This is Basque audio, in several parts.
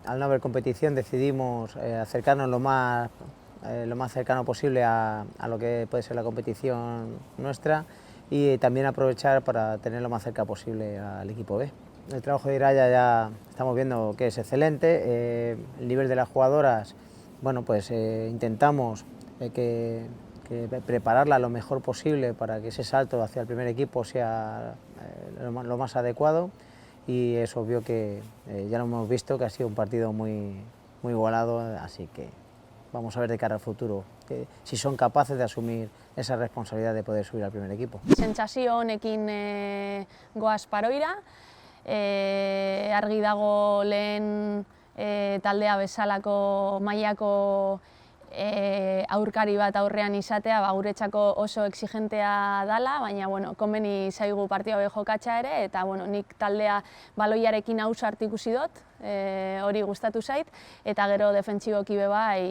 al no haber competición decidimos acercarnos lo más cercano posible a lo que puede ser la competición nuestra y también aprovechar para tener lo más cerca posible al equipo B. El trabajo de Iraya ya estamos viendo que es excelente, el nivel de las jugadoras, bueno, pues intentamos prepararla lo mejor posible para que ese salto hacia el primer equipo sea lo más adecuado, y es obvio que ya lo hemos visto que ha sido un partido muy igualado, así que vamos a ver de cara al futuro si son capaces de asumir esa responsabilidad de poder subir al primer equipo. Sentsazio honekin goaz Paroira, argi dago lehen taldea bezalako mailako aurkari bat aurrean izatea guretzako oso exigentea dela, baina komeni zaigu partida hori jokatzea ere, eta nik taldea baloiarekin ausart ikusi dut, hori gustatu zait, eta gero defentsiboki be bai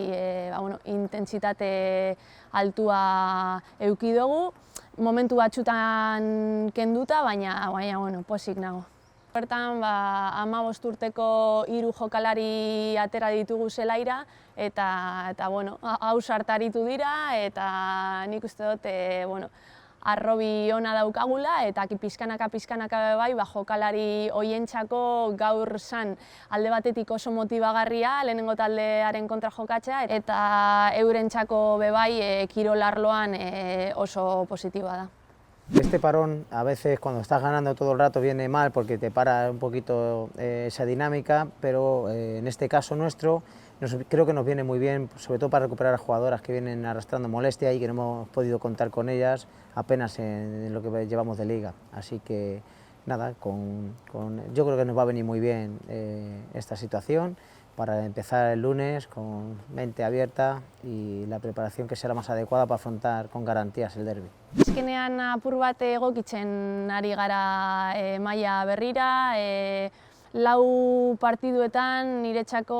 intentsitate altua eduki dugu, momentu batzutan kenduta, baina pozik nago. Bertan 15 urteko 3 jokalari atera ditugu zelaira, eta ausart aritu dira, eta nik uste dut arrobi ona daukagula, eta pizkanaka bai jokalari hoientzako gaur zan alde batetik oso motibagarria lehenengo taldearen kontra jokatzea, eta eurentzako be bai kirol arloan oso positiboa da. Este parón, a veces cuando estás ganando todo el rato viene mal porque te para un poquito esa dinámica, pero en este caso nuestro creo que nos viene muy bien, sobre todo para recuperar a jugadoras que vienen arrastrando molestia y que no hemos podido contar con ellas apenas en lo que llevamos de liga. Así que nada, yo creo que nos va a venir muy bien esta situación para empezar el lunes con mente abierta y la preparación que será más adecuada para afrontar con garantías el derbi. Azkenean apur bat egokitzen ari gara maila berrira, 4 partiduetan niretzako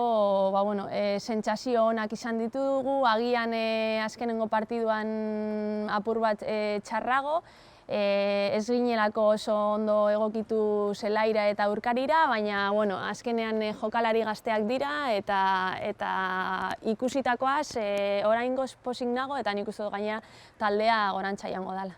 sentsazio onak izan ditugu, agian azkenengo partiduan apur bat txarrago, ez ginelako oso ondo egokitu zelaira eta aurkarira, baina azkenean jokalari gazteak dira, eta ikusitakoaz oraingoz pozik nago, eta nik uste dut gainera taldea gorantza joango dela.